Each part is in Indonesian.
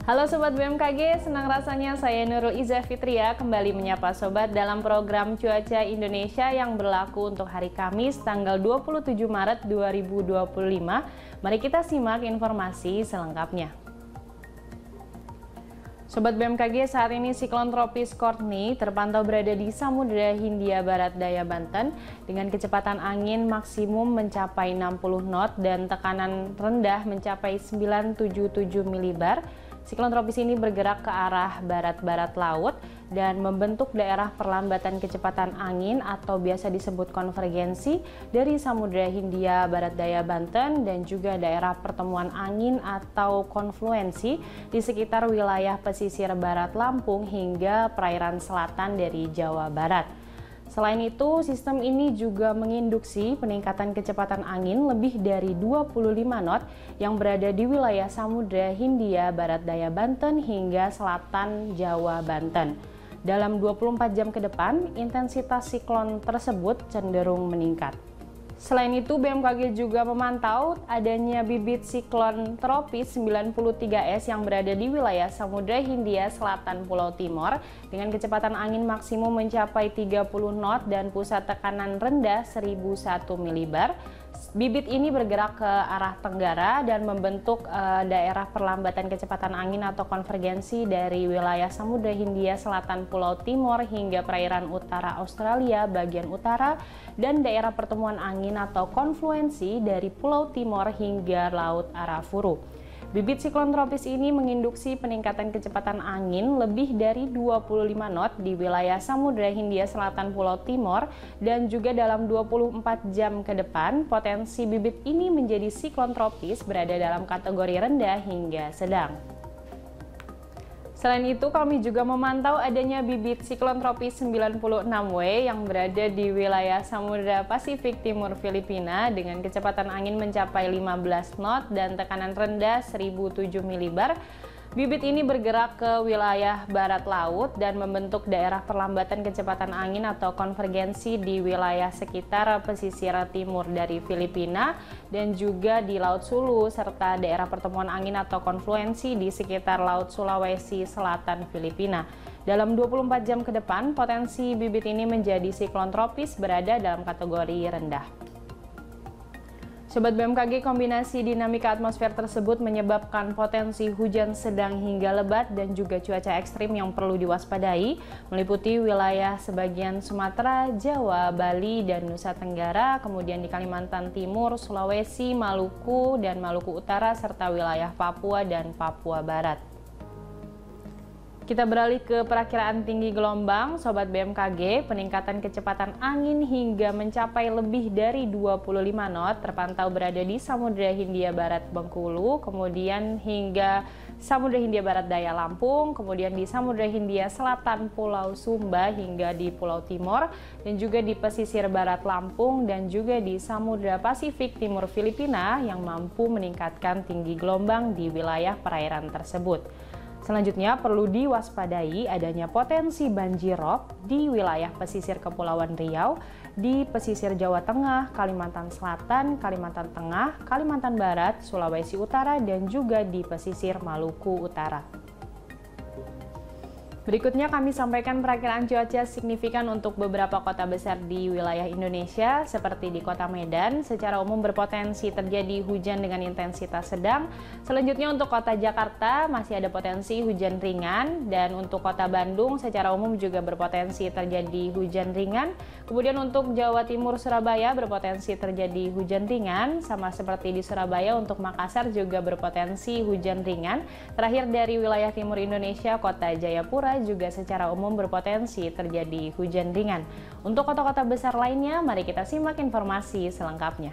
Halo Sobat BMKG, senang rasanya saya Nurul Iza Fitria kembali menyapa Sobat dalam program Cuaca Indonesia yang berlaku untuk hari Kamis tanggal 27 Maret 2025. Mari kita simak informasi selengkapnya. Sobat BMKG, saat ini siklon tropis Courtney terpantau berada di Samudra Hindia Barat Daya Banten dengan kecepatan angin maksimum mencapai 60 knot dan tekanan rendah mencapai 977 milibar. Siklon tropis ini bergerak ke arah barat-barat laut dan membentuk daerah perlambatan kecepatan angin atau biasa disebut konvergensi dari Samudra Hindia Barat Daya Banten dan juga daerah pertemuan angin atau konfluensi di sekitar wilayah pesisir barat Lampung hingga perairan selatan dari Jawa Barat. Selain itu, sistem ini juga menginduksi peningkatan kecepatan angin lebih dari 25 knot yang berada di wilayah Samudra Hindia Barat Daya Banten hingga selatan Jawa Banten. Dalam 24 jam ke depan, intensitas siklon tersebut cenderung meningkat. Selain itu, BMKG juga memantau adanya bibit siklon tropis 93S yang berada di wilayah Samudra Hindia Selatan Pulau Timor dengan kecepatan angin maksimum mencapai 30 knot dan pusat tekanan rendah 1001 milibar. Bibit ini bergerak ke arah tenggara dan membentuk daerah perlambatan kecepatan angin atau konvergensi dari wilayah Samudra Hindia Selatan Pulau Timor hingga perairan utara Australia bagian utara dan daerah pertemuan angin atau konfluensi dari Pulau Timor hingga Laut Arafuru. Bibit siklon tropis ini menginduksi peningkatan kecepatan angin lebih dari 25 knot di wilayah Samudra Hindia Selatan Pulau Timor dan juga dalam 24 jam ke depan potensi bibit ini menjadi siklon tropis berada dalam kategori rendah hingga sedang. Selain itu, kami juga memantau adanya bibit siklon tropis 96W yang berada di wilayah Samudra Pasifik Timur Filipina dengan kecepatan angin mencapai 15 knot dan tekanan rendah 1007 milibar. Bibit ini bergerak ke wilayah barat laut dan membentuk daerah perlambatan kecepatan angin atau konvergensi di wilayah sekitar pesisir timur dari Filipina dan juga di Laut Sulu serta daerah pertemuan angin atau konfluensi di sekitar Laut Sulawesi Selatan Filipina. Dalam 24 jam ke depan, potensi bibit ini menjadi siklon tropis berada dalam kategori rendah. Sobat BMKG, kombinasi dinamika atmosfer tersebut menyebabkan potensi hujan sedang hingga lebat dan juga cuaca ekstrim yang perlu diwaspadai, meliputi wilayah sebagian Sumatera, Jawa, Bali, dan Nusa Tenggara, kemudian di Kalimantan Timur, Sulawesi, Maluku, dan Maluku Utara, serta wilayah Papua dan Papua Barat. Kita beralih ke perakiraan tinggi gelombang, Sobat BMKG. Peningkatan kecepatan angin hingga mencapai lebih dari 25 knot terpantau berada di Samudra Hindia Barat Bengkulu, kemudian hingga Samudra Hindia Barat Daya Lampung, kemudian di Samudra Hindia Selatan Pulau Sumba hingga di Pulau Timor, dan juga di pesisir barat Lampung dan juga di Samudra Pasifik Timur Filipina yang mampu meningkatkan tinggi gelombang di wilayah perairan tersebut. Selanjutnya perlu diwaspadai adanya potensi banjirop di wilayah pesisir Kepulauan Riau, di pesisir Jawa Tengah, Kalimantan Selatan, Kalimantan Tengah, Kalimantan Barat, Sulawesi Utara, dan juga di pesisir Maluku Utara. Berikutnya kami sampaikan perakiraan cuaca signifikan untuk beberapa kota besar di wilayah Indonesia seperti di Kota Medan secara umum berpotensi terjadi hujan dengan intensitas sedang. Selanjutnya untuk Kota Jakarta masih ada potensi hujan ringan dan untuk Kota Bandung secara umum juga berpotensi terjadi hujan ringan. Kemudian untuk Jawa Timur Surabaya berpotensi terjadi hujan ringan sama seperti di Surabaya. Untuk Makassar juga berpotensi hujan ringan. Terakhir dari wilayah timur Indonesia Kota Jayapura juga secara umum berpotensi terjadi hujan ringan. Untuk kota-kota besar lainnya, mari kita simak informasi selengkapnya.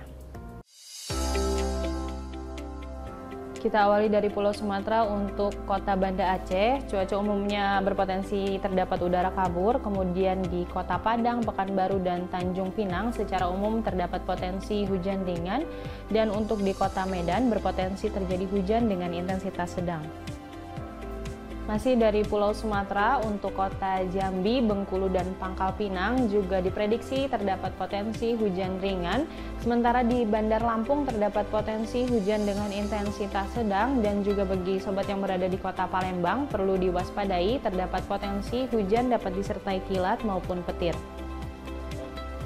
Kita awali dari Pulau Sumatera. Untuk Kota Banda Aceh, cuaca umumnya berpotensi terdapat udara kabur. Kemudian di Kota Padang, Pekanbaru, dan Tanjung Pinang secara umum terdapat potensi hujan ringan. Dan untuk di Kota Medan berpotensi terjadi hujan dengan intensitas sedang. Masih dari Pulau Sumatera, untuk kota Jambi, Bengkulu, dan Pangkal Pinang juga diprediksi terdapat potensi hujan ringan. Sementara di Bandar Lampung terdapat potensi hujan dengan intensitas sedang, dan juga bagi sobat yang berada di kota Palembang perlu diwaspadai terdapat potensi hujan dapat disertai kilat maupun petir.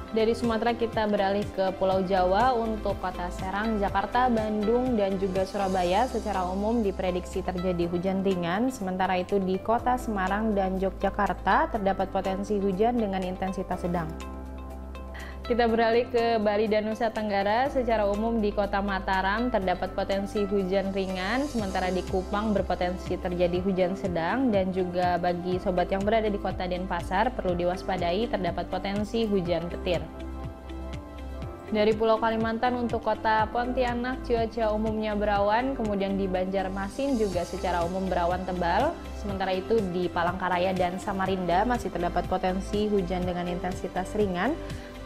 Dari Sumatera kita beralih ke Pulau Jawa. Untuk kota Serang, Jakarta, Bandung, dan juga Surabaya secara umum diprediksi terjadi hujan ringan. Sementara itu di kota Semarang dan Yogyakarta terdapat potensi hujan dengan intensitas sedang. Kita beralih ke Bali dan Nusa Tenggara. Secara umum di kota Mataram terdapat potensi hujan ringan, sementara di Kupang berpotensi terjadi hujan sedang, dan juga bagi sobat yang berada di kota Denpasar perlu diwaspadai terdapat potensi hujan petir. Dari Pulau Kalimantan untuk kota Pontianak cuaca umumnya berawan, kemudian di Banjarmasin juga secara umum berawan tebal. Sementara itu di Palangkaraya dan Samarinda masih terdapat potensi hujan dengan intensitas ringan.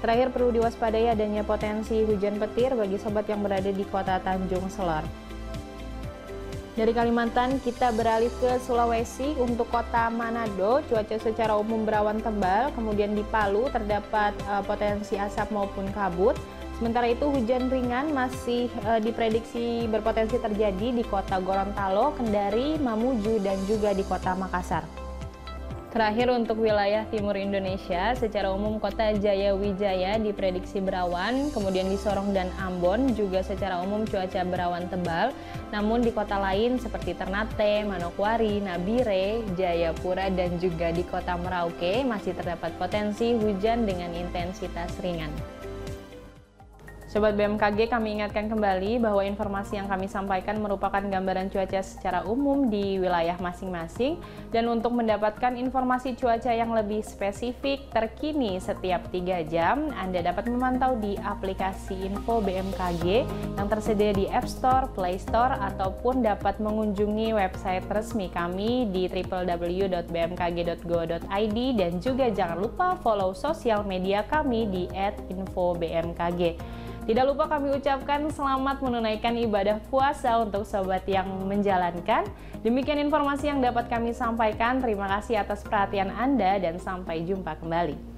Terakhir perlu diwaspadai adanya potensi hujan petir bagi sobat yang berada di kota Tanjung Selor. Dari Kalimantan kita beralih ke Sulawesi. Untuk kota Manado cuaca secara umum berawan tebal, kemudian di Palu terdapat potensi asap maupun kabut. Sementara itu hujan ringan masih diprediksi berpotensi terjadi di kota Gorontalo, Kendari, Mamuju, dan juga di kota Makassar. Terakhir untuk wilayah timur Indonesia, secara umum kota Jayawijaya diprediksi berawan, kemudian di Sorong dan Ambon juga secara umum cuaca berawan tebal. Namun di kota lain seperti Ternate, Manokwari, Nabire, Jayapura, dan juga di kota Merauke masih terdapat potensi hujan dengan intensitas ringan. Sobat BMKG, kami ingatkan kembali bahwa informasi yang kami sampaikan merupakan gambaran cuaca secara umum di wilayah masing-masing. Dan untuk mendapatkan informasi cuaca yang lebih spesifik terkini setiap 3 jam, Anda dapat memantau di aplikasi Info BMKG yang tersedia di App Store, Play Store, ataupun dapat mengunjungi website resmi kami di www.bmkg.go.id, dan juga jangan lupa follow sosial media kami di @infobmkg. Tidak lupa kami ucapkan selamat menunaikan ibadah puasa untuk sobat yang menjalankan. Demikian informasi yang dapat kami sampaikan. Terima kasih atas perhatian Anda dan sampai jumpa kembali.